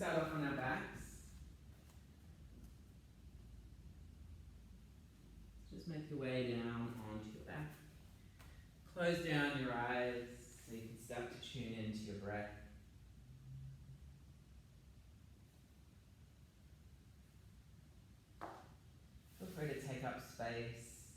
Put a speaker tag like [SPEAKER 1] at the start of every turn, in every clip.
[SPEAKER 1] start off on our backs. Just make your way down onto your back. Close down your eyes so you can start to tune into your breath. Feel free to take up space.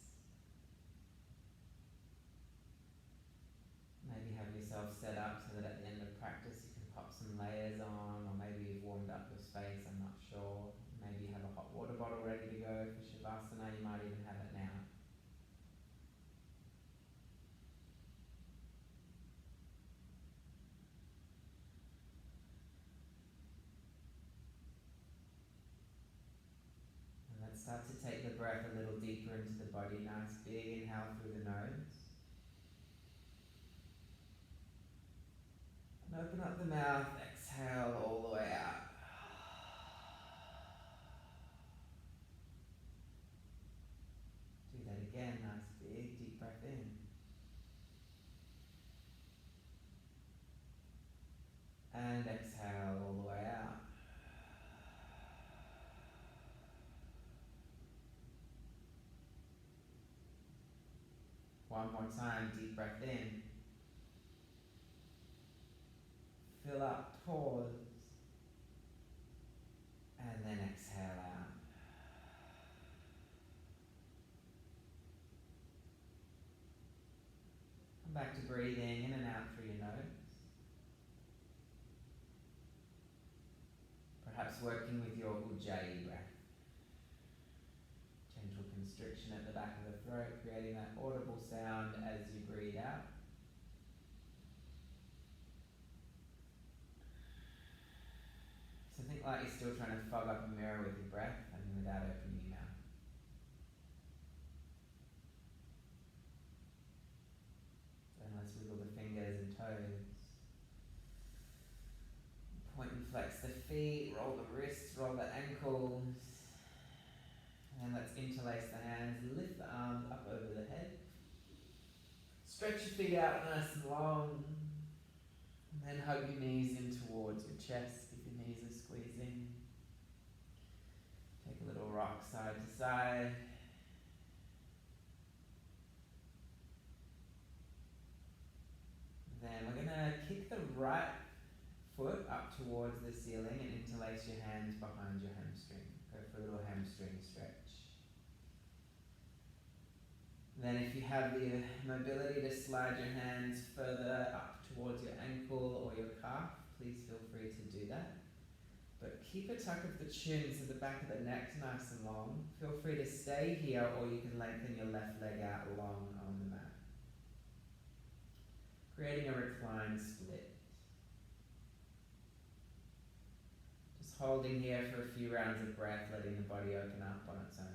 [SPEAKER 1] Maybe have yourself set up so that at the end of practice you can pop some layers on, or maybe you've warmed up your space, I'm not sure. Maybe you have a hot water bottle ready to go for Shavasana, you might even have it now. And let's start to take the breath a little deeper into the body. Nice big inhale through the nose. And open up the mouth, exhale all the way out. Do that again, nice big deep breath in. And exhale all the way out. One more time, deep breath in. Fill up, pause. And then exhale out. Come back to breathing in and out through your nose. Perhaps working with your Ujjayi breath. Gentle constriction at the back of the throat, creating that audible sound as you breathe out. So think like you're still trying to fog up a mirror with your breath and without opening your mouth. Then let's wiggle the fingers and toes. Point and flex the feet, roll the wrists, roll the ankles. And let's interlace the hands, lift the arms up over the head. Stretch your feet out nice and long. And then hug your knees in towards your chest if your knees are squeezing. Take a little rock side to side. Then we're going to kick the right foot up towards the ceiling and interlace your hands behind your hamstring. Go for a little hamstring stretch. Then if you have the mobility to slide your hands further up towards your ankle or your calf, please feel free to do that. But keep a tuck of the chin so the back of the neck's nice and long. Feel free to stay here, or you can lengthen your left leg out long on the mat. Creating a reclined split. Just holding here for a few rounds of breath, letting the body open up on its own.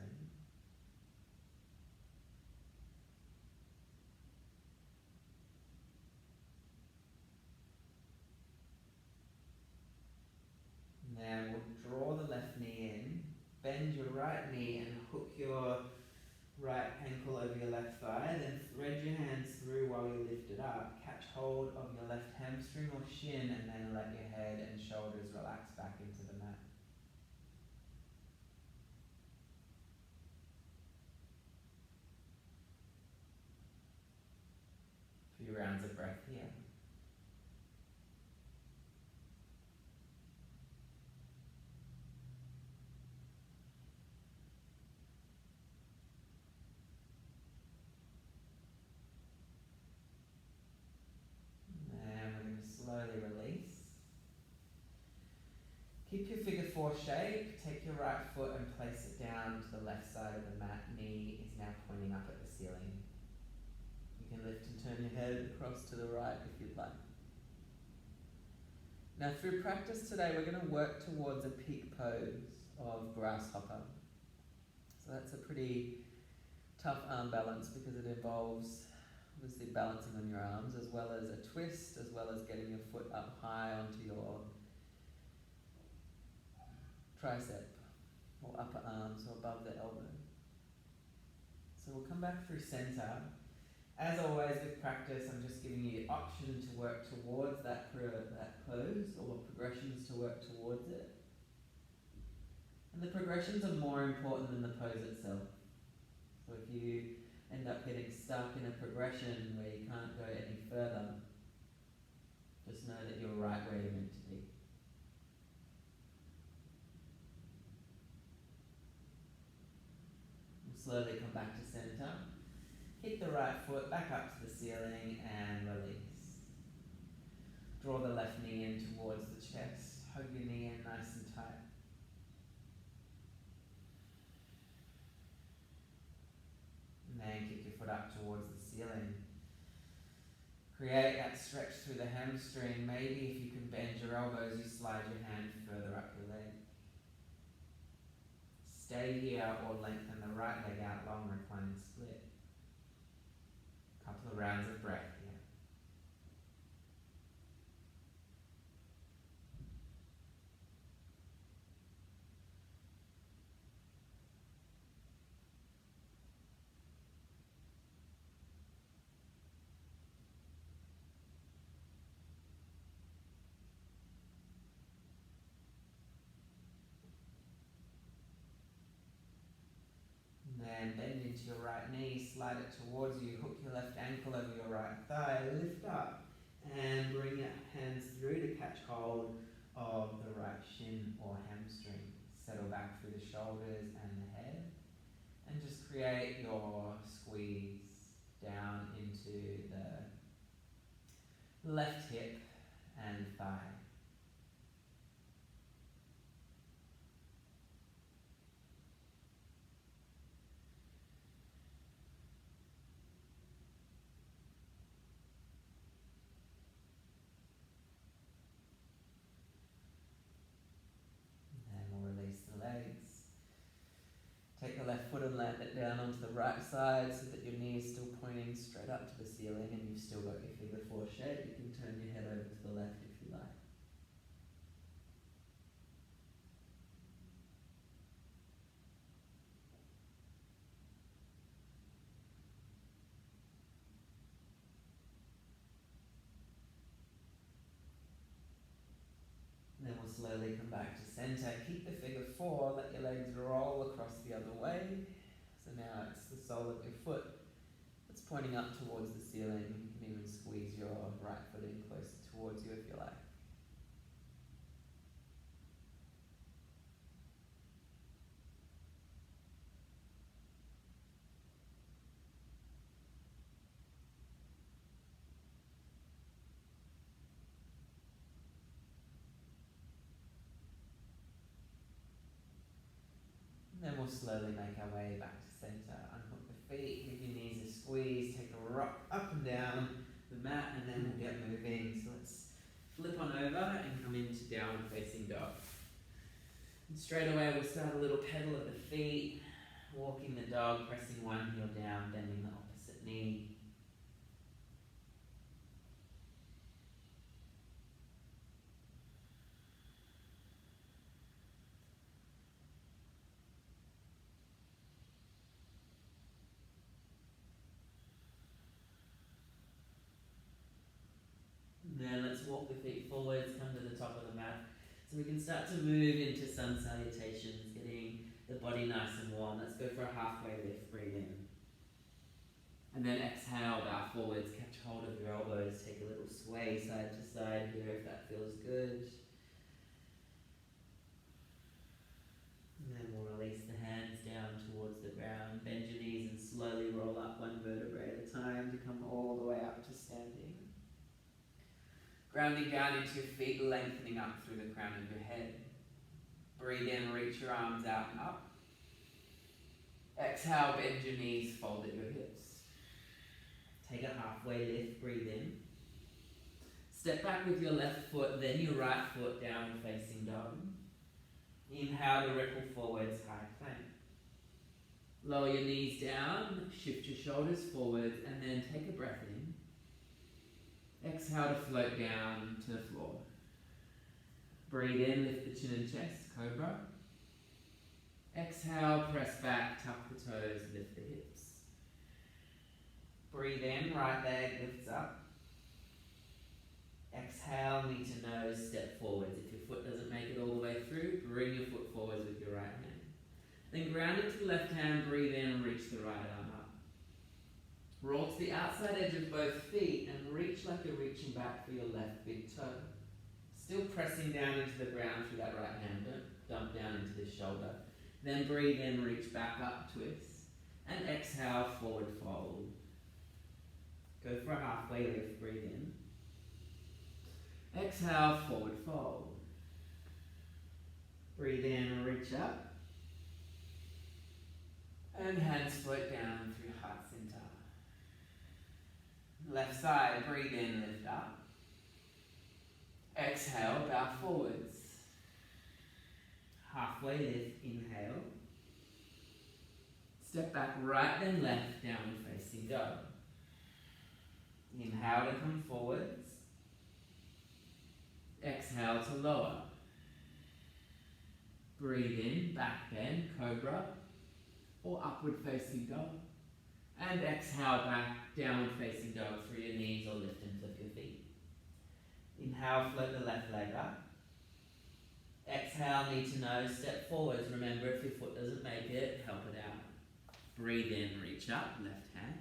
[SPEAKER 1] Then we'll draw the left knee in, bend your right knee and hook your right ankle over your left thigh, then thread your hands through while you lift it up. Catch hold of your left hamstring or shin and then let your head and shoulders relax back into the mat. A few rounds of breath here. Slowly release. Keep your figure four shape. Take your right foot and place it down to the left side of the mat. Knee is now pointing up at the ceiling. You can lift and turn your head across to the right if you'd like. Now through practice today, we're going to work towards a peak pose of grasshopper. So that's a pretty tough arm balance because it involves obviously balancing on your arms, as well as a twist, as well as getting your foot up high onto your tricep or upper arm, so above the elbow. So we'll come back through center. As always with practice, I'm just giving you the option to work towards that pose or progressions to work towards it. And the progressions are more important than the pose itself. So if you end up getting stuck in a progression where you can't go any further, just know that you're right where you're meant to be. We'll slowly come back to center. Kick the right foot back up to the ceiling and release. Draw the left knee in towards the chest. Hug your knee in nice and tight. And then kick your foot up towards the ceiling. Create that stretch through the hamstring. Maybe if you can bend your elbows, you slide your hand further up your leg. Stay here or lengthen the right leg out, long recline split. Couple of rounds of breath here. And then bend into your right knee, slide it towards you, hook your left ankle over your right thigh, lift up and bring your hands through to catch hold of the right shin or hamstring. Settle back through the shoulders and the head and just create your squeeze down into the left hip and thigh. Take the left foot and land it down onto the right side so that your knee is still pointing straight up to the ceiling and you've still got your figure four shape. You can turn your head over to the left if you like. And then we'll slowly come back to center. Keep the figure four, let your legs roll across the other way. So now it's the sole of your foot that's pointing up towards the ceiling. You can even squeeze your right foot in closer towards you if you like. And then we'll slowly make our way back to center. Unhook the feet, give your knees a squeeze, take a rock up and down the mat, and then we'll get moving. So let's flip on over and come into downward facing dog. And straight away we'll start a little pedal at the feet, walking the dog, pressing one heel down, bending the opposite knee. Then let's walk the feet forwards, come to the top of the mat. So we can start to move into sun salutations, getting the body nice and warm. Let's go for a halfway lift, breathe in. And then exhale, bow forwards, catch hold of your elbows, take a little sway side to side here if that feels good. And then we'll release the hands down towards the ground, bend your knees and slowly roll up one vertebrae at a time to come all the way up to standing. Grounding down into your feet, lengthening up through the crown of your head. Breathe in, reach your arms out and up. Exhale, bend your knees, fold at your hips. Take a halfway lift, breathe in. Step back with your left foot, then your right foot down facing dog. Inhale to ripple forwards, high plank. Lower your knees down, shift your shoulders forwards, and then take a breath in. Exhale to float down to the floor. Breathe in, lift the chin and chest, cobra. Exhale, press back, tuck the toes, lift the hips. Breathe in, right leg lifts up. Exhale, knee to nose, step forwards. If you're Then ground into the left hand, breathe in and reach the right arm up. Roll to the outside edge of both feet and reach like you're reaching back for your left big toe. Still pressing down into the ground through that right hand, don't dump down into this shoulder. Then breathe in, reach back up, twist. And exhale, forward fold. Go for a halfway lift, breathe in. Exhale, forward fold. Breathe in, reach up. And hands float down through heart center. Left side, breathe in, lift up. Exhale, bow forwards. Halfway lift, inhale. Step back right then left, downward facing dog. Inhale to come forwards. Exhale to lower. Breathe in, back bend, cobra, or upward facing dog. And exhale back, downward facing dog through your knees or lift and flip your feet. Inhale, float the left leg up. Exhale, knee to nose, step forwards. Remember, if your foot doesn't make it, help it out. Breathe in, reach up, left hand.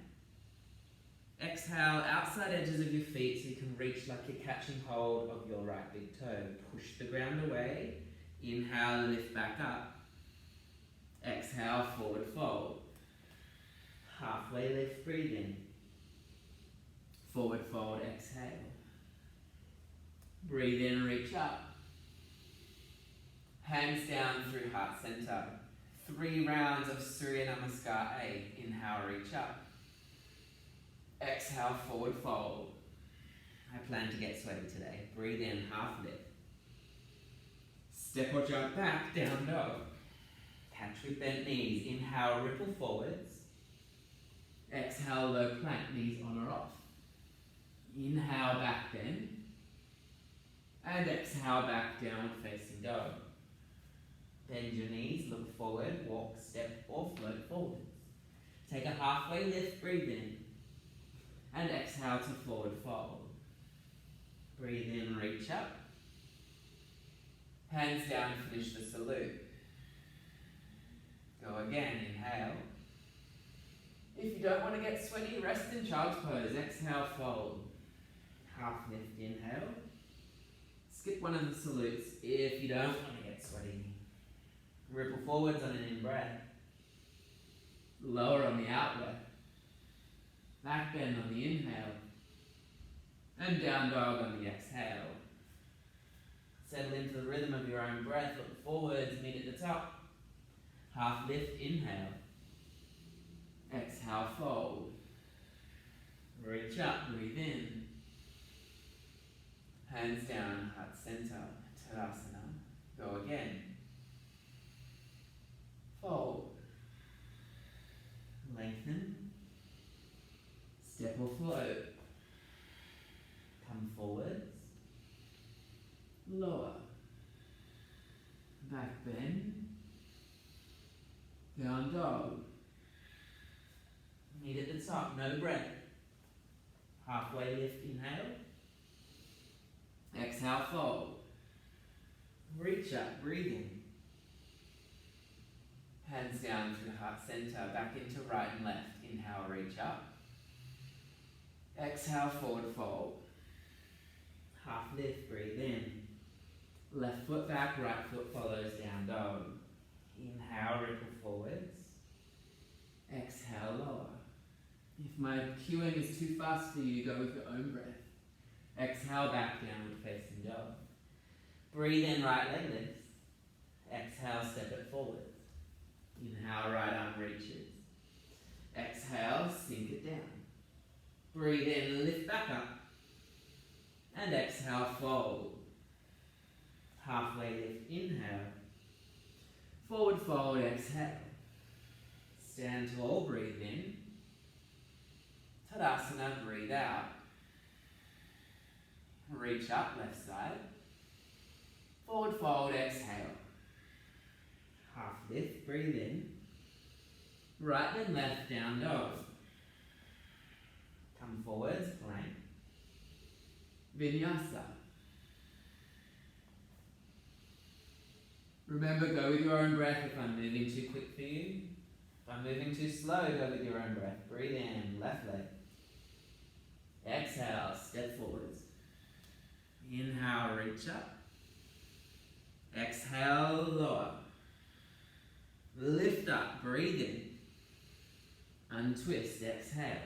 [SPEAKER 1] Exhale, outside edges of your feet so you can reach like you're catching hold of your right big toe. Push the ground away. Inhale, lift back up. Exhale, forward fold. Halfway lift, breathe in. Forward fold, exhale. Breathe in, reach up. Hands down through heart center. 3 rounds of Surya Namaskar 8. Inhale, reach up. Exhale, forward fold. I plan to get sweaty today. Breathe in, half lift. Step or jump back, down dog. Catch with bent knees. Inhale, ripple forwards. Exhale, low plank, knees on or off. Inhale, back bend. And exhale, back downward facing dog. Bend your knees, look forward, walk, step or float forwards. Take a halfway lift, breathe in. And exhale to forward fold. Breathe in, reach up. Hands down, finish the salute. Go again, inhale. If you don't want to get sweaty, rest in child's pose. Exhale, fold. Half lift, inhale. Skip one of the salutes if you don't want to get sweaty. Ripple forwards on an in-breath. Lower on the out-breath. Back bend on the inhale. And down dog on the exhale. Settle into the rhythm of your own breath. Look forwards, meet at the top. Half lift, inhale. Exhale, fold. Reach up, breathe in. Hands down, heart center, Tadasana. Go again. Fold. Lengthen. Step or float. Come forwards. Lower. Back bend. Down dog. Meet at the top, no breath. Halfway lift, inhale. Exhale, fold. Reach up, breathe in. Hands down through heart center, back into right and left. Inhale, reach up. Exhale, forward fold. Half lift, breathe in. Left foot back, right foot follows, down dog. Inhale, ripple forwards. Exhale, lower. If my cueing is too fast for you, go with your own breath. Exhale, back downward facing dog. Breathe in, right leg lifts. Exhale, step it forward. Inhale, right arm reaches. Exhale, sink it down. Breathe in, lift back up. And exhale, fold. Halfway lift, inhale. Forward fold, exhale. Stand tall, breathe in. Tadasana, breathe out. Reach up, left side. Forward fold, exhale. Half lift, breathe in. Right then left, down dog. Come forwards, plank. Vinyasa. Remember, go with your own breath if I'm moving too quick for you. If I'm moving too slow, go with your own breath. Breathe in, left leg. Exhale, step forwards. Inhale, reach up. Exhale, lower. Lift up, breathe in. Untwist, exhale.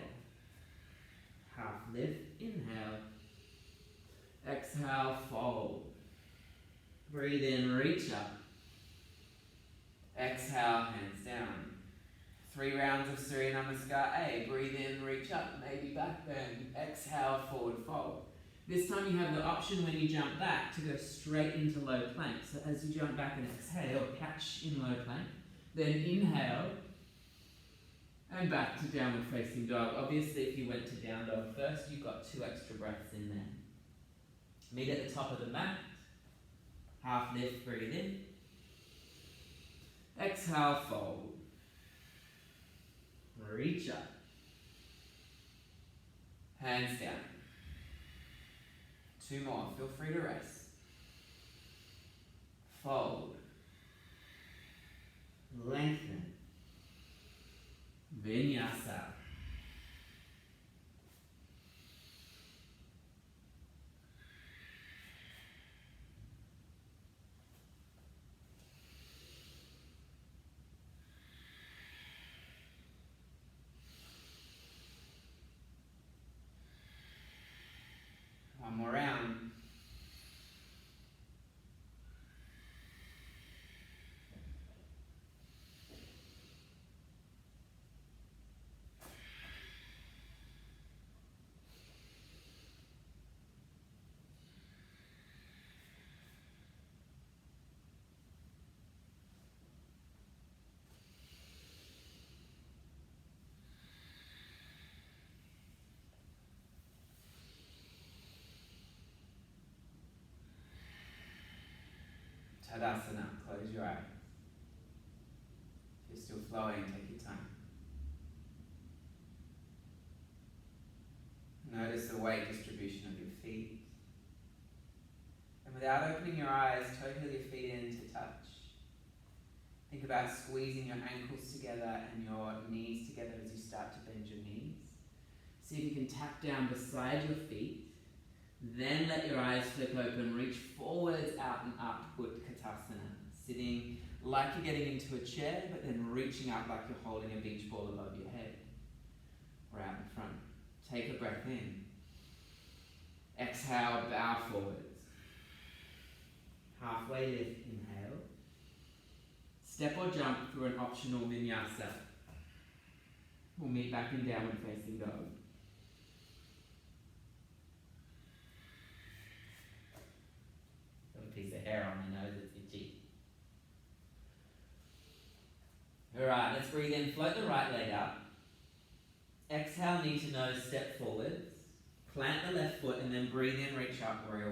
[SPEAKER 1] Half lift, inhale. Exhale, fold. Breathe in, reach up. Exhale, hands down. 3 rounds of Surya Namaskar A. Breathe in, reach up, maybe back bend. Exhale, forward fold. This time you have the option when you jump back to go straight into low plank. So as you jump back and exhale, catch in low plank. Then inhale and back to downward facing dog. Obviously if you went to down dog first, you've got 2 extra breaths in there. Meet at the top of the mat. Half lift, breathe in. Exhale, fold. Reach up. Hands down. 2 more. Feel free to rest. Fold. Lengthen. Vinyasa. One more round. Tadasana, close your eyes. If you're still flowing, take your time. Notice the weight distribution of your feet. And without opening your eyes, toe heel your feet in to touch. Think about squeezing your ankles together and your knees together as you start to bend your knees. See if you can tap down beside your feet. Then let your eyes flick open, reach forwards, out and up, Utkatasana. Sitting like you're getting into a chair, but then reaching up like you're holding a beach ball above your head. Or out in front. Take a breath in. Exhale, bow forwards. Halfway lift, inhale. Step or jump through an optional vinyasa. We'll meet back in downward facing dog. Piece of hair on my nose, it's itchy. Alright, let's breathe in, float the right leg up. Exhale, knee to nose, step forwards. Plant the left foot and then breathe in, reach up, warrior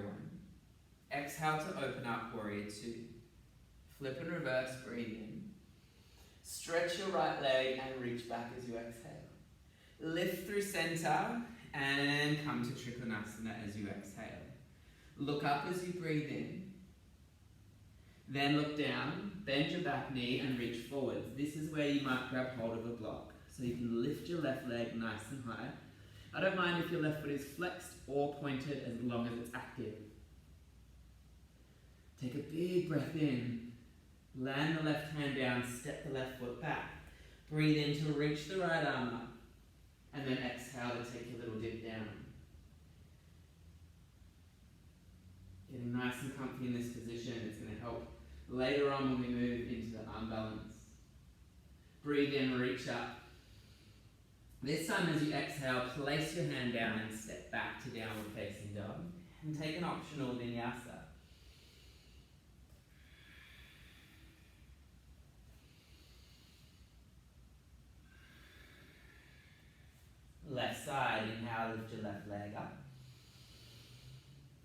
[SPEAKER 1] 1. Exhale to open up, warrior 2. Flip and reverse, breathe in. Stretch your right leg and reach back as you exhale. Lift through center and come to Trikonasana as you exhale. Look up as you breathe in. Then look down, bend your back knee and reach forwards. This is where you might grab hold of a block. So you can lift your left leg nice and high. I don't mind if your left foot is flexed or pointed as long as it's active. Take a big breath in. Land the left hand down, step the left foot back. Breathe in to reach the right arm up. And then exhale to take a little dip down. Getting nice and comfy in this position, it's going to help later on when we move into the arm balance. Breathe in, reach up. This time as you exhale, place your hand down and step back to downward facing dog. And take an optional vinyasa. Left side, inhale, lift your left leg up.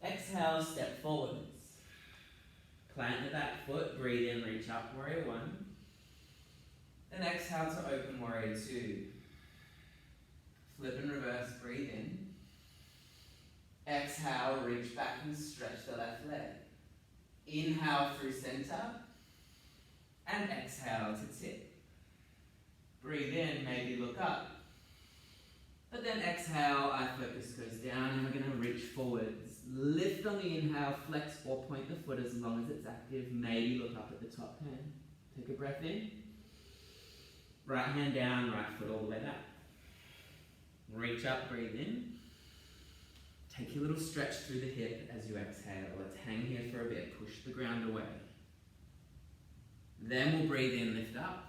[SPEAKER 1] Exhale, step forwards. Plant the back foot, breathe in, reach up, warrior 1. Then exhale to open, warrior 2. Flip and reverse, breathe in. Exhale, reach back and stretch the left leg. Inhale through center. And exhale to tip. Breathe in, maybe look up. But then exhale, eye focus goes down and we're going to reach forwards. Lift on the inhale, flex or point the foot as long as it's active. Maybe look up at the top hand. Take a breath in. Right hand down, right foot all the way back. Reach up, breathe in. Take your little stretch through the hip as you exhale. Let's hang here for a bit. Push the ground away. Then we'll breathe in, lift up.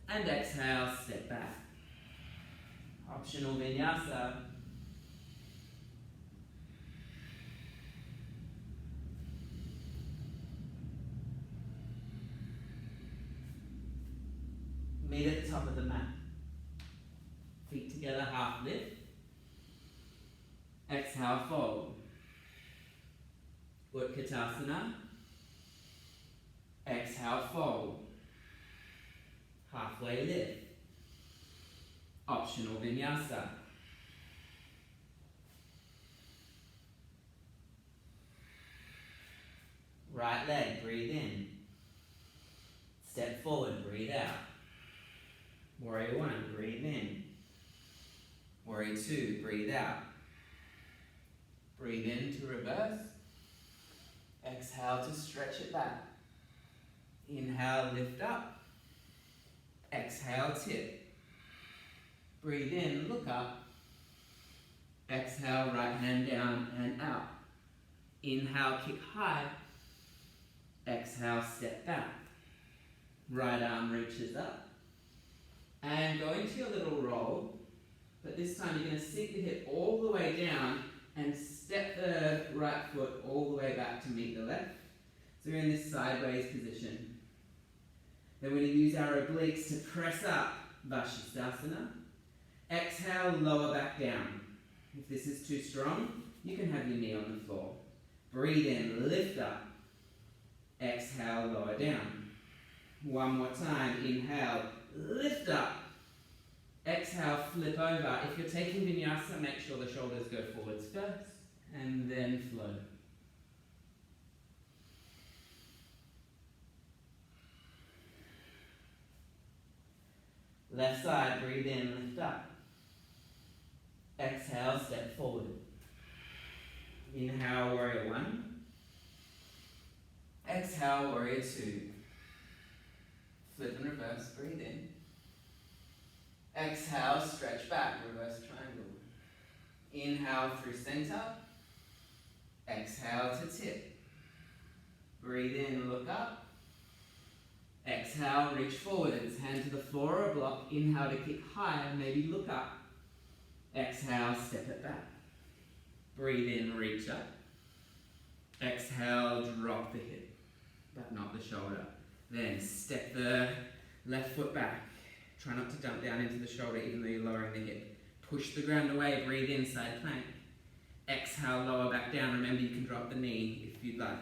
[SPEAKER 1] And exhale, step back. Optional vinyasa. Meet at the top of the mat. Feet together, half lift. Exhale, fold. Utkatasana. Exhale, fold. Halfway lift. Optional vinyasa. Right leg, breathe in. Step forward, breathe out. Warrior one, breathe in. Warrior two, breathe out. Breathe in to reverse. Exhale to stretch it back. Inhale, lift up. Exhale, tip. Breathe in, look up. Exhale, right hand down and out. Inhale, kick high. Exhale, step back. Right arm reaches up. And go into your little roll. But this time you're going to sink the hip all the way down and step the right foot all the way back to meet the left. So we're in this sideways position. Then we're going to use our obliques to press up, Vashisthasana. Exhale, lower back down. If this is too strong, you can have your knee on the floor. Breathe in, lift up. Exhale, lower down. One more time, inhale, lift up. Exhale, flip over. If you're taking vinyasa, make sure the shoulders go forwards first, and then flow. Left side, breathe in, lift up. Exhale, step forward. Inhale, warrior one. Exhale, warrior two. Flip and reverse, breathe in. Exhale, stretch back, reverse triangle. Inhale through center. Exhale to tip. Breathe in, look up. Exhale, reach forwards, hand to the floor or a block. Inhale to kick higher, maybe look up. Exhale, step it back. Breathe in, reach up. Exhale, drop the hip, but not the shoulder. Then step the left foot back. Try not to dump down into the shoulder even though you're lowering the hip. Push the ground away, breathe in, side plank. Exhale, lower back down. Remember, you can drop the knee if you'd like.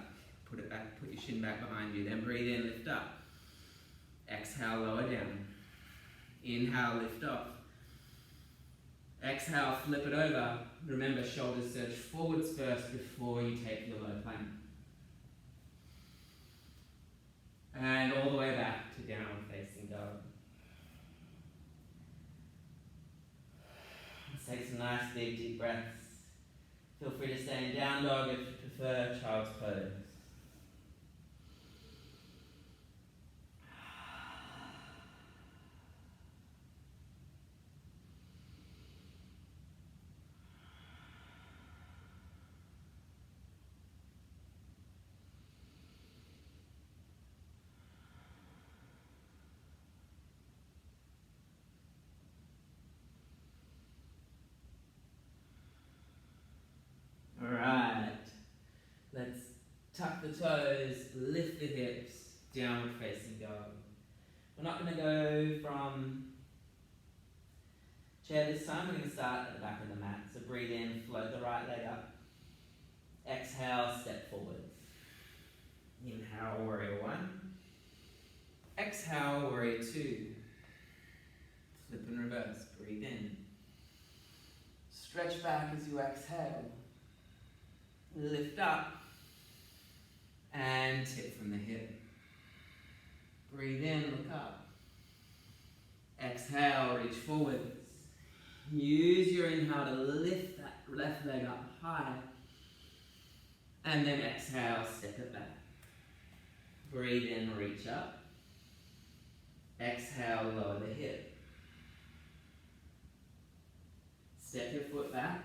[SPEAKER 1] Put it back, put your shin back behind you. Then breathe in, lift up. Exhale, lower down. Inhale, lift off. Exhale, flip it over. Remember, shoulders surge forwards first before you take your low plank. And all the way back to downward facing dog. Let's take some nice big deep breaths. Feel free to stay in down dog if you prefer child's pose. Alright, let's tuck the toes, lift the hips, downward facing dog. We're not going to go from chair this time, we're going to start at the back of the mat. So breathe in, float the right leg up. Exhale, step forwards. Inhale, warrior one. Exhale, warrior two. Flip and reverse, breathe in. Stretch back as you exhale. Lift up and tip from the hip. Breathe in, look up. Exhale, reach forwards. Use your inhale to lift that left leg up high. And then exhale, step it back. Breathe in, reach up. Exhale, lower the hip. Step your foot back.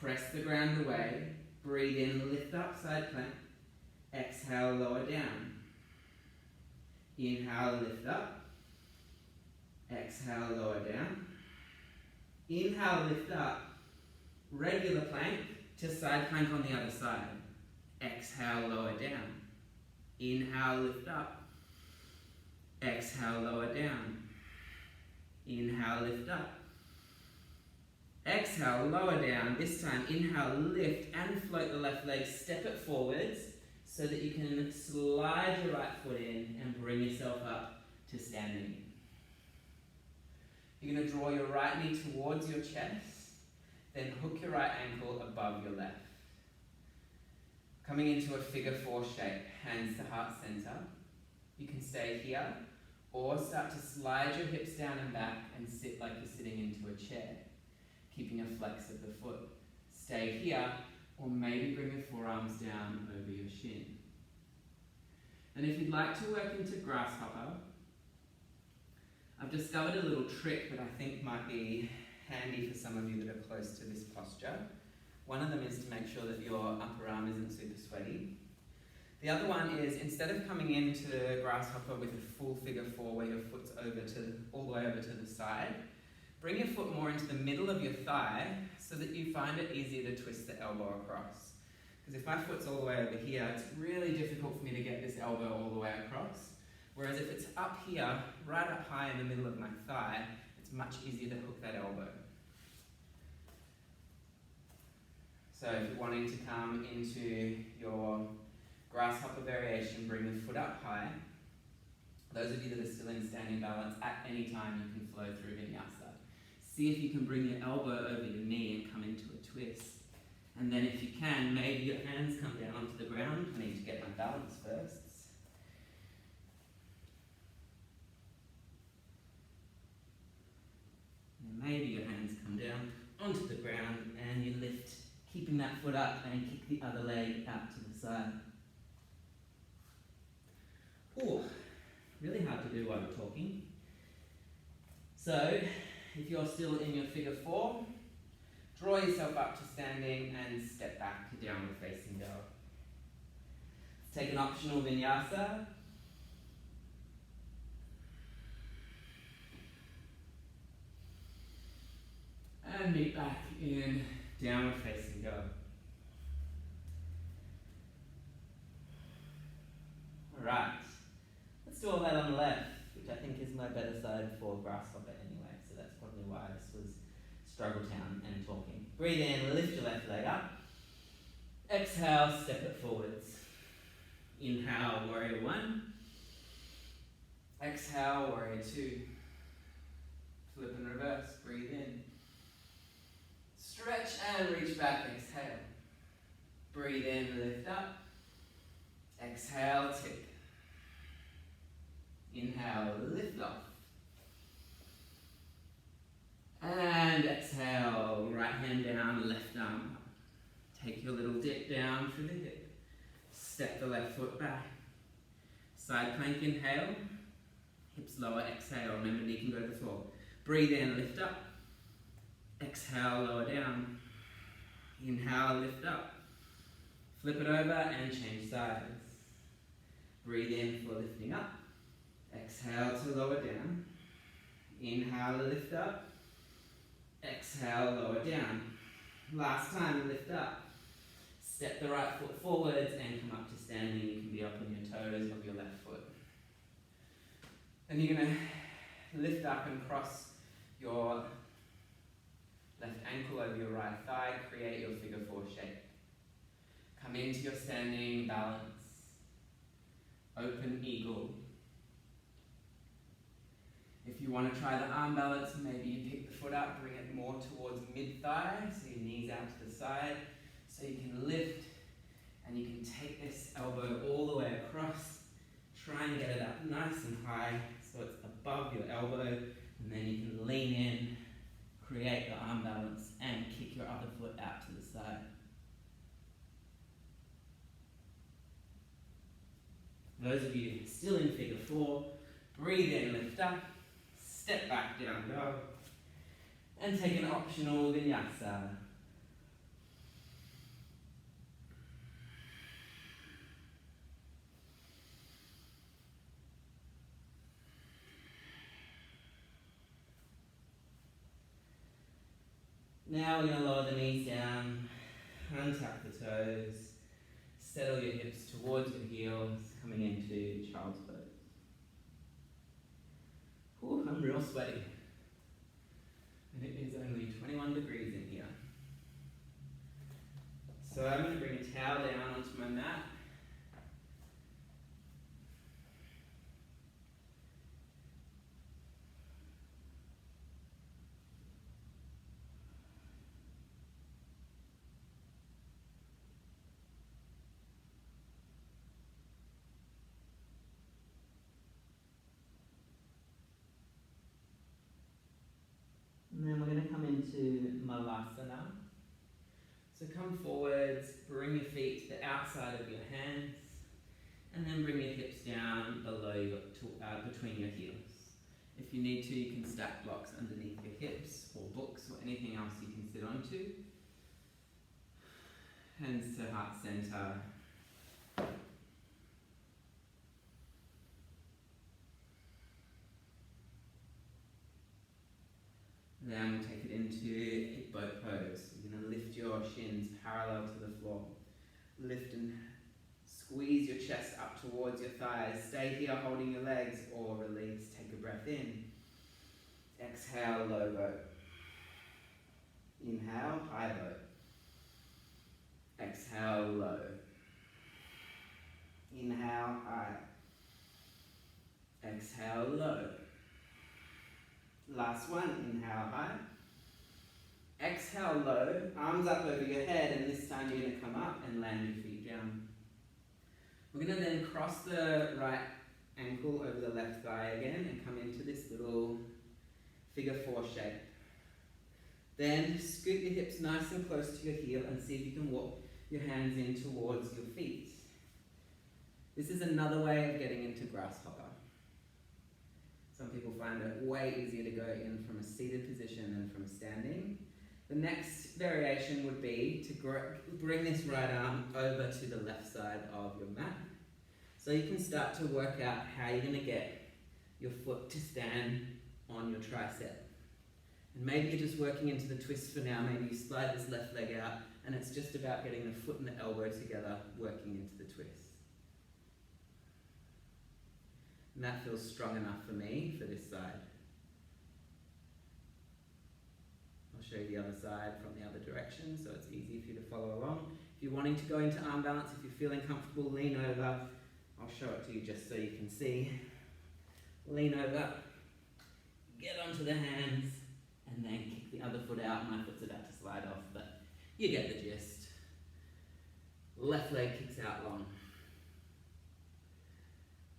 [SPEAKER 1] Press the ground away. Breathe in, lift up, side plank. Exhale, lower down. Inhale, lift up. Exhale, lower down. Inhale, lift up. Regular plank to side plank on the other side. Exhale, lower down. Inhale, lift up. Exhale, lower down. Inhale, lift up. Exhale, lower down. This time, inhale, lift and float the left leg. Step it forwards so that you can slide your right foot in and bring yourself up to standing. You're going to draw your right knee towards your chest, then hook your right ankle above your left. Coming into a figure 4 shape, hands to heart center. You can stay here or start to slide your hips down and back and sit like you're sitting into a chair, keeping a flex of the foot. Stay here or maybe bring your forearms down over your shin. And if you'd like to work into grasshopper, I've discovered a little trick that I think might be handy for some of you that are close to this posture. One of them is to make sure that your upper arm isn't super sweaty. The other one is, instead of coming into grasshopper with a full figure 4 where your foot's all the way over to the side, bring your foot more into the middle of your thigh so that you find it easier to twist the elbow across. Because if my foot's all the way over here, it's really difficult for me to get this elbow all the way across. Whereas if it's up here, right up high in the middle of my thigh, it's much easier to hook that elbow. So if you're wanting to come into your grasshopper variation, bring the foot up high. Those of you that are still in standing balance, at any time you can flow through vinyasa. See if you can bring your elbow over your knee and come into a twist. And then if you can, maybe your hands come down onto the ground. I need to get my balance first. And maybe your hands come down onto the ground and you lift, keeping that foot up and kick the other leg out to the side. Ooh, really hard to do while you're talking. So, if you're still in your figure 4, draw yourself up to standing and step back to downward facing dog. Let's take an optional vinyasa. And meet back in downward facing dog. Alright, let's do all that on the left, which I think is my better side for grasshopper anyway, so that's probably why this was struggle town and talking. Breathe in, lift your left leg up. Exhale, step it forwards. Inhale, warrior 1. Exhale, warrior 2. Flip and reverse, breathe in. Stretch and reach back, exhale. Breathe in, lift up. Exhale, tip. Inhale, lift off. And exhale, right hand down, left arm up. Take your little dip down through the hip. Step the left foot back. Side plank, inhale. Hips lower, exhale. Remember, knee can go to the floor. Breathe in, lift up. Exhale, lower down. Inhale, lift up. Flip it over and change sides. Breathe in for lifting up. Exhale to lower down. Inhale, lift up. Exhale, lower down. Last time, lift up. Step the right foot forwards and come up to standing. You can be up on your toes of your left foot. Then you're going to lift up and cross your left ankle over your right thigh. Create your figure 4 shape. Come into your standing balance. Open eagle. If you want to try the arm balance, maybe you pick the foot up, bring it more towards mid-thigh, so your knees out to the side, so you can lift, and you can take this elbow all the way across. Try and get it up nice
[SPEAKER 2] high so it's above your elbow, and then you can lean in, create the arm balance, and kick your other foot out to the side. Those of you still in figure 4, breathe in, lift up, step back, down dog, and take an optional vinyasa. Now we're going to lower the knees down, untuck the toes, settle your hips towards your heels, coming into child's pose. Ooh, I'm real sweaty. And it is only 21 degrees in here. So I'm going to bring a towel down onto my mat. And then we're going to come into Malasana. So come forwards, bring your feet to the outside of your hands, and then bring your hips down below between your heels. If you need to, you can stack blocks underneath your hips, or books, or anything else you can sit onto. Hands to heart center. Then we'll take it into a boat pose. You're going to lift your shins parallel to the floor. Lift and squeeze your chest up towards your thighs. Stay here holding your legs, or release. Take a breath in. Exhale, low boat. Inhale, high boat. Exhale, low. Inhale, high. Exhale, low. Last one, inhale high. Exhale low, arms up over your head, and this time you're going to come up and land your feet down. We're going to then cross the right ankle over the left thigh again and come into this little figure 4 shape. Then scoot your hips nice and close to your heel and see if you can walk your hands in towards your feet. This is another way of getting into grasshopper. Some people find it way easier to go in from a seated position than from standing. The next variation would be to bring this right arm over to the left side of your mat. So you can start to work out how you're going to get your foot to stand on your tricep. And maybe you're just working into the twist for now. Maybe you slide this left leg out, and it's just about getting the foot and the elbow together, working into the twist. And that feels strong enough for me for this side. I'll show you the other side from the other direction so it's easy for you to follow along. If you're wanting to go into arm balance, if you're feeling comfortable, lean over. I'll show it to you just so you can see. Lean over, get onto the hands, and then kick the other foot out. My foot's about to slide off, but you get the gist. Left leg kicks out long.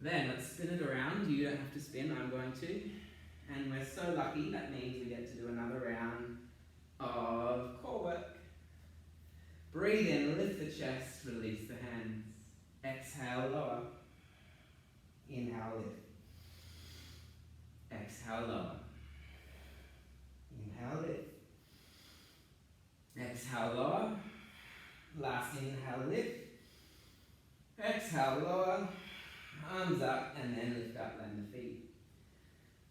[SPEAKER 2] Then let's spin it around. You don't have to spin, I'm going to. And we're so lucky, that means we get to do another round of core work. Breathe in, lift the chest, release the hands. Exhale, lower. Inhale, lift. Exhale, lower. Inhale, lift. Exhale, lower. Last inhale, lift. Exhale, lower. Arms up, and then lift up, land the feet.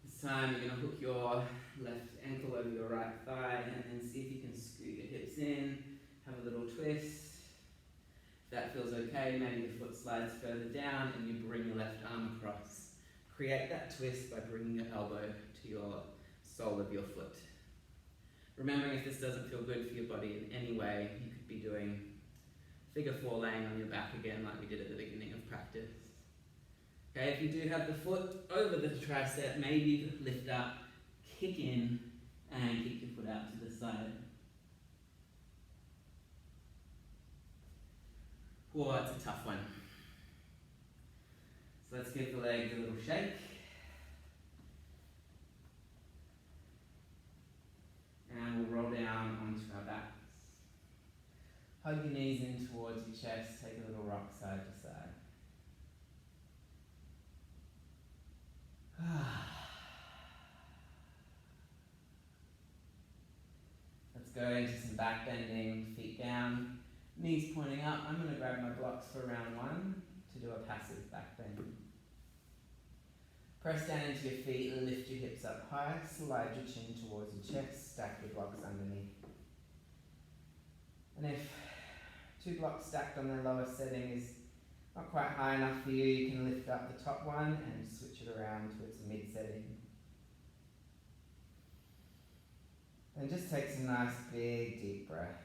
[SPEAKER 2] This time you're going to hook your left ankle over your right thigh, and then see if you can scoot your hips in, have a little twist. If that feels okay, maybe your foot slides further down, and you bring your left arm across. Create that twist by bringing your elbow to your sole of your foot. Remembering, if this doesn't feel good for your body in any way, you could be doing figure 4 laying on your back again like we did at the beginning of practice. Okay, if you do have the foot over the tricep, maybe lift up, kick in, and kick your foot out to the side. Oh, it's a tough one. So let's give the legs a little shake. go into some back bending, feet down, knees pointing up. I'm going to grab my blocks for round one to do a passive back bend. Press down into your feet, lift your hips up high, slide your chin towards your chest, stack your blocks underneath. And if 2 blocks stacked on their lowest setting is not quite high enough for you, you can lift up the top one and switch it around to its mid setting. And just take some nice big deep breaths.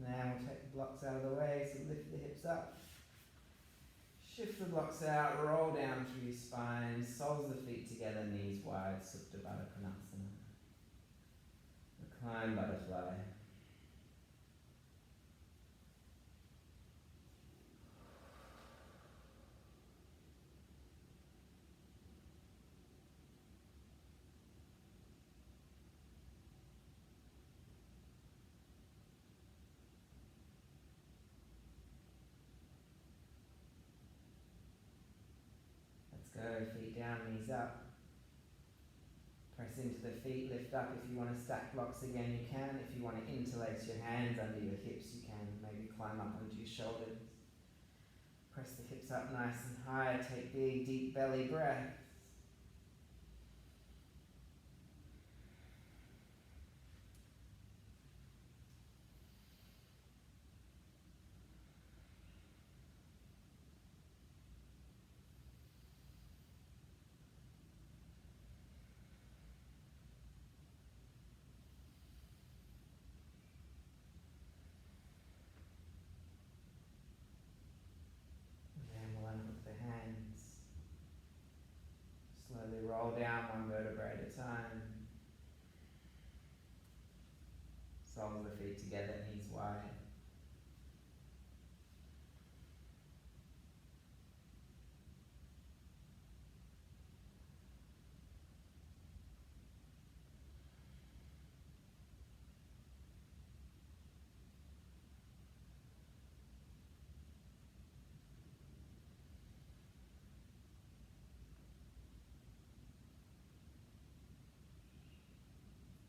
[SPEAKER 2] Now we'll take the blocks out of the way, so lift the hips up. Shift the blocks out, roll down through your spine, soles of the feet together, knees wide, Supta Baddha Konasana. Recline butterfly. Go, feet down, knees up. Press into the feet, lift up. If you want to stack blocks again, you can. If you want to interlace your hands under your hips, you can. Maybe climb up onto your shoulders. Press the hips up nice and high. Take big, deep belly breaths. Slowly roll down one vertebrae at a time. Soles of the feet together, knees wide.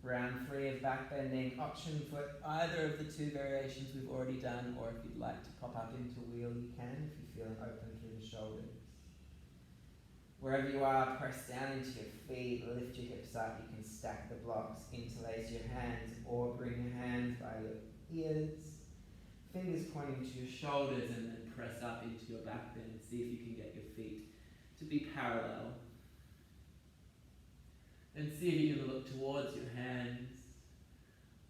[SPEAKER 2] Round 3 of back bending, option for either of the 2 variations we've already done, or if you'd like to pop up into wheel, you can, if you're feeling open through the shoulders. Wherever you are, press down into your feet, lift your hips up. You can stack the blocks, interlace your hands, or bring your hands by your ears. Fingers pointing to your shoulders, and then press up into your back bend. See if you can get your feet to be parallel. Then see if you can look towards your hands.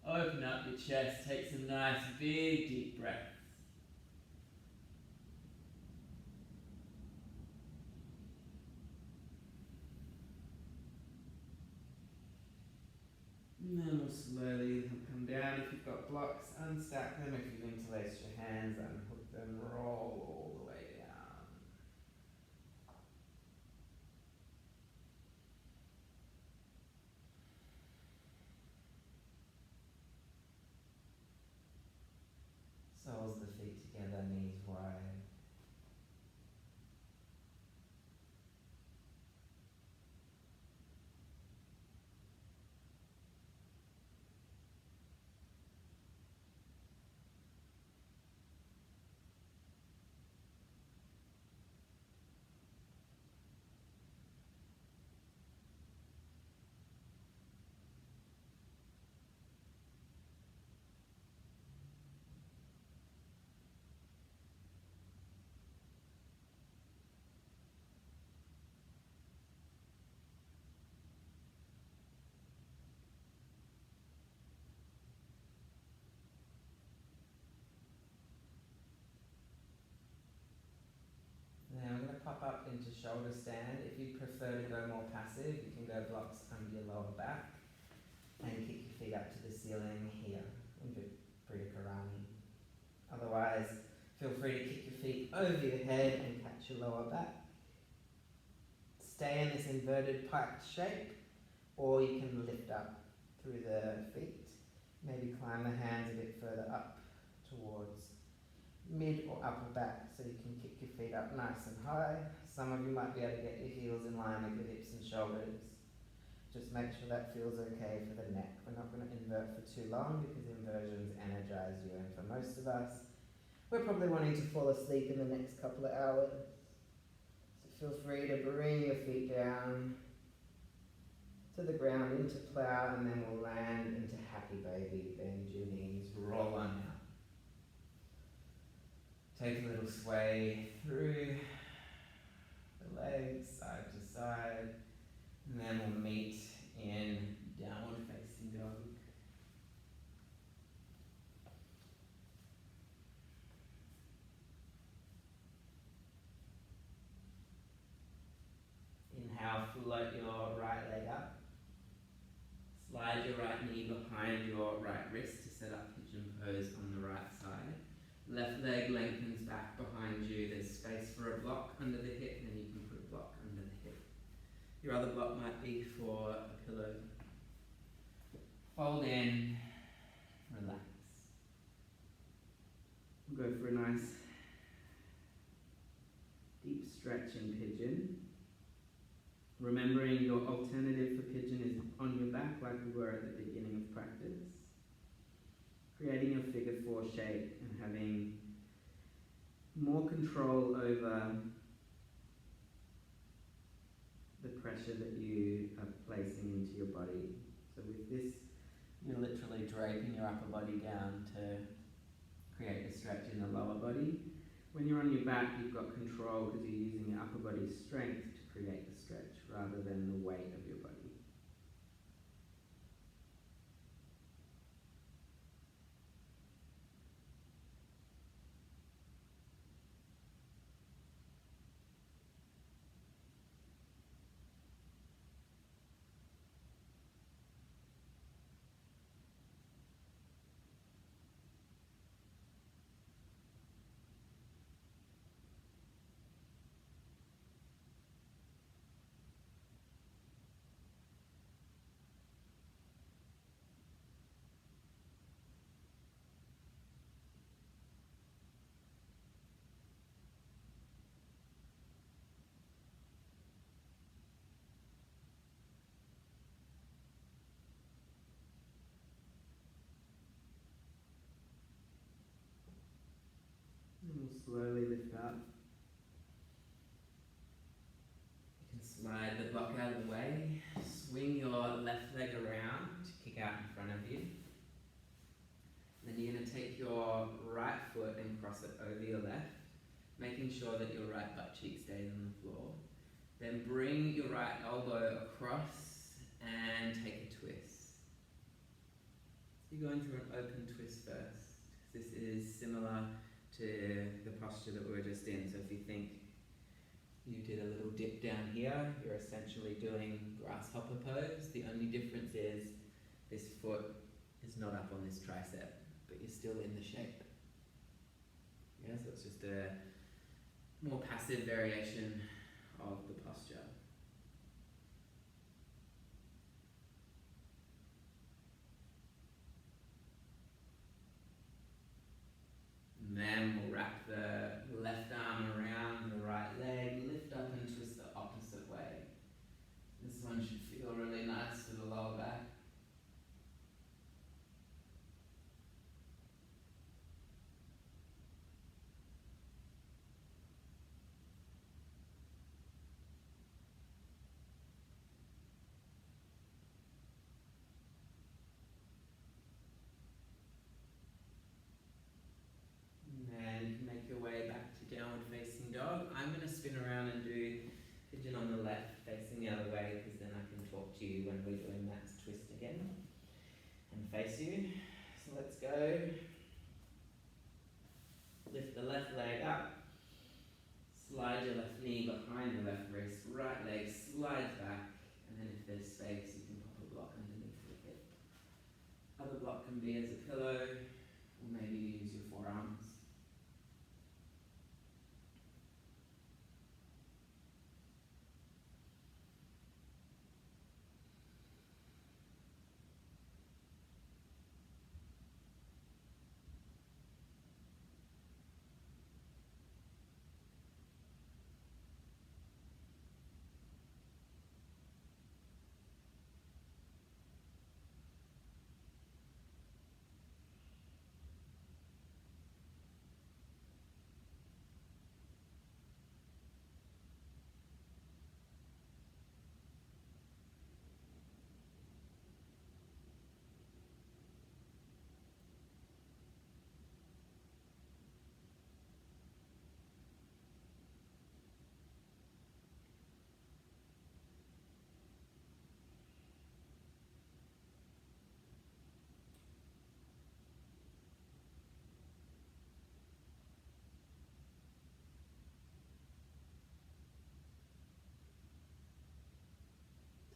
[SPEAKER 2] Open up your chest, take some nice big deep breaths. And then we'll slowly come down. If you've got blocks, unstack them. If you've interlaced your hands, unhook them, roll all the way down. Soles of the feet together, knees wide. Pop up into shoulder stand. If you prefer to go more passive, you can go blocks under your lower back and kick your feet up to the ceiling here. And
[SPEAKER 1] Kriya Karani. Otherwise, feel free to kick your feet over your head and catch your lower back. Stay in this inverted piped shape, or you can lift up through the feet. Maybe climb the hands a bit further up towards mid or upper back so you can kick your feet up nice and high. Some of you might be able to get your heels in line with your hips and shoulders. Just make sure that feels okay for the neck. We're not going to invert for too long because inversions energize you, and for most of us, we're probably wanting to fall asleep in the next couple of hours. So feel free to bring your feet down to the ground into plow, and then we'll land into happy baby. Bend your knees, roll on out. Take a little sway through the legs, side to side, and then we'll meet in downward facing dog. Inhale, float your right leg up. Slide your right knee behind your right wrist to set up pigeon pose on the right side. Left leg lengthens back behind you. There's space for a block under the hip, and you can put a block under the hip. Your other block might be for a pillow. Fold in, relax. We'll go for a nice deep stretch in pigeon. Remembering your alternative for pigeon is on your back like we were at the beginning of practice. Creating your figure 4 shape and having more control over the pressure that you are placing into your body. So with this, you're literally draping your upper body down to create a stretch in the lower body. When you're on your back, you've got control because you're using your upper body's strength to create the stretch rather than the weight of your body. And we'll slowly lift up. You can slide the block out of the way, swing your left leg around to kick out in front of you. Then you're going to take your right foot and cross it over your left, making sure that your right butt cheek stays on the floor. Then bring your right elbow across and take a twist. So you're going through an open twist first. This is similar to the posture that we were just in. So if you think you did a little dip down here, you're essentially doing grasshopper pose. The only difference is this foot is not up on this tricep, but you're still in the shape. Yeah, so it's just a more passive variation of the posture. And then we'll wrap the left arm around the right leg, lift up and twist the opposite way. This one should feel really nice for the lower back. And you can make your way back to downward facing dog. I'm going to spin around and do pigeon on the left facing the other way, because then I can talk to you when we're doing that twist again and face you. So let's go. Lift the left leg up. Slide your left knee behind the left wrist. Right leg slides back, and then if there's space you can pop a block underneath the hip. Other block can be as a pillow, or
[SPEAKER 2] maybe you use your forearms.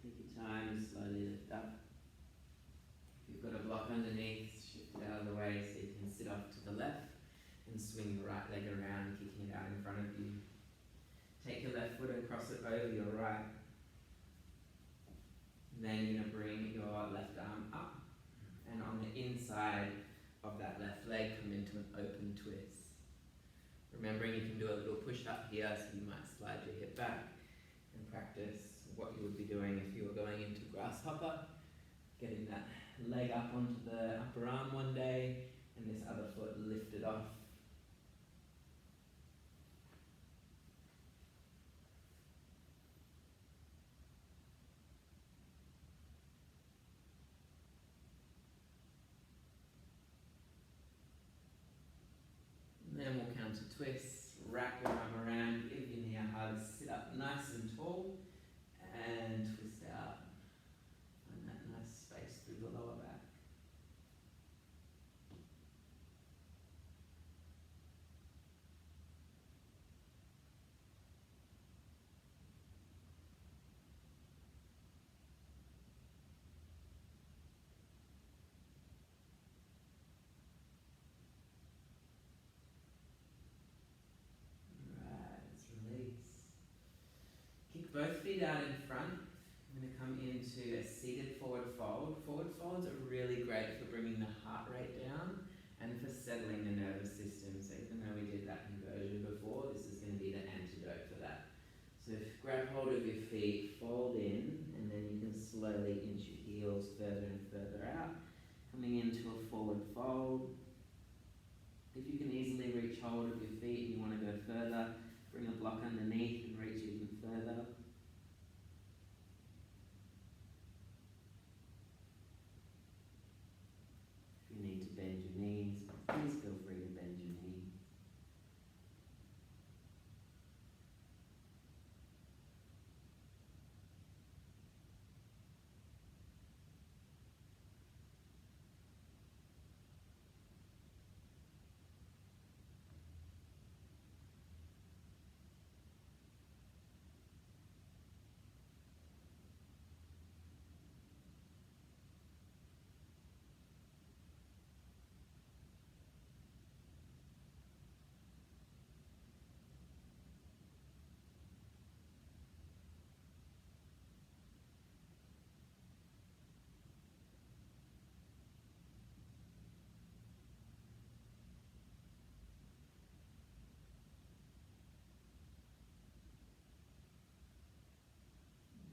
[SPEAKER 2] Take your time, slowly lift up. If you've got a block underneath, shift it out of the way so you can sit off to the left and swing your right leg around, kicking it out in front of you. Take your left foot and cross it over your right. And then you're going to bring your left arm up, and on the inside of that left leg, come into an open twist. Remembering you can do a little push up here, so you might slide your hip back and practice what you would be doing if you were going into grasshopper, getting that leg up onto the upper arm one day and this other foot lifted off. And then we'll counter twists, wrap your arm around, give your knee a hug, sit up nice and tall and twist out. Find that nice space through the lower back. Alright, let's release. Kick both feet out in front. I'm going to come into a seated forward fold. Forward folds are really great for bringing the heart rate down and for settling the nervous system. So even though we did that inversion before, this is going to be the antidote for that. So grab hold of your feet, fold in, and then you can slowly inch your heels further and further out, coming into a forward fold. If you can easily reach hold of your feet and you want to go further, bring a block underneath and reach even further. If you need to bend your knees, please feel free to bend your knees.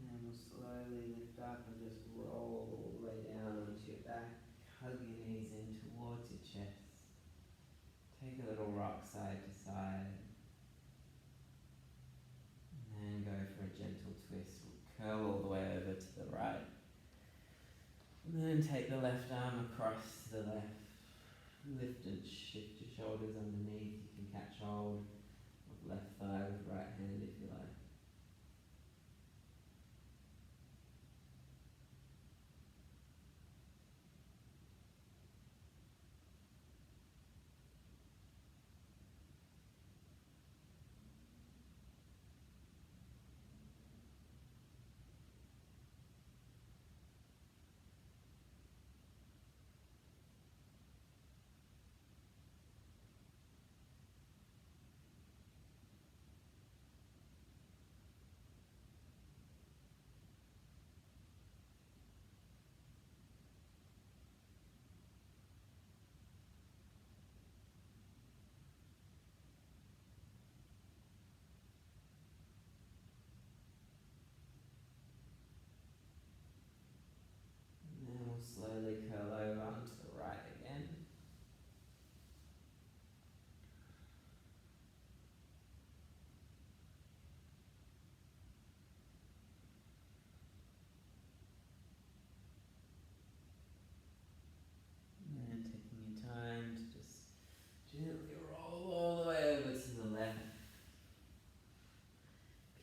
[SPEAKER 2] And we'll slowly lift up and just roll all the way down onto your back. Hug your knees in towards your chest. Take a little rock side to side. And then go for a gentle twist. We'll curl all the way over to the right. And then take the left arm across to the left. Lift and shift your shoulders underneath. You can catch hold of left thigh with right hand if you like.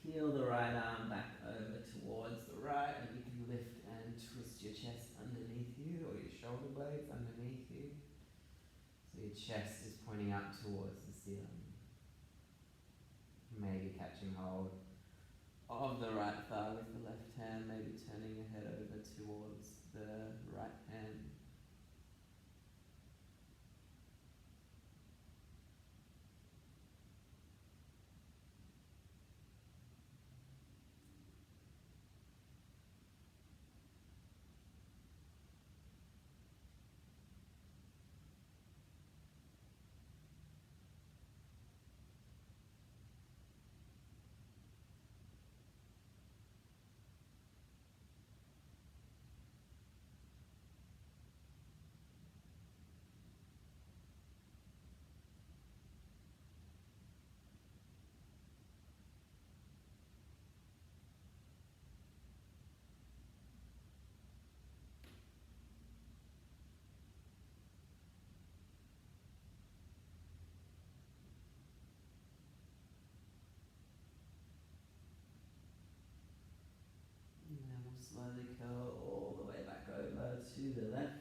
[SPEAKER 1] Peel the right arm back over towards the right, and you can lift and twist your chest underneath you, or your shoulder blades underneath you. So your chest is pointing up towards the ceiling. Maybe catching hold of the right thigh with the left hand, maybe turning your head over towards the right hand. And then we'll slowly curl all the way back over to the left.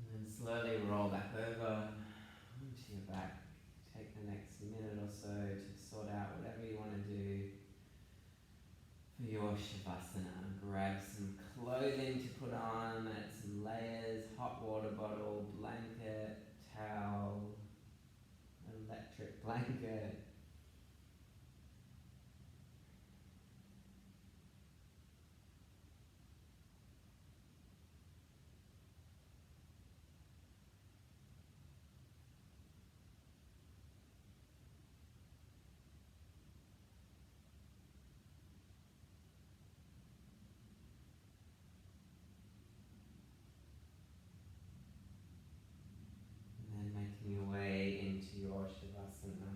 [SPEAKER 1] And then slowly roll back over onto your back. Take the next minute or so to sort out whatever you want to do for your Shavasana. Grab some clothing to put on, add some layers, hot water bottle, blanket, towel, electric blanket. And then making your way into your Shavasana.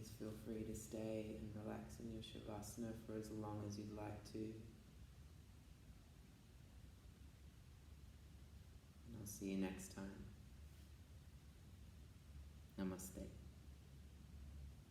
[SPEAKER 2] just feel free to stay and relax in your Shavasana for as long as you'd like to. And I'll see you next time. Namaste.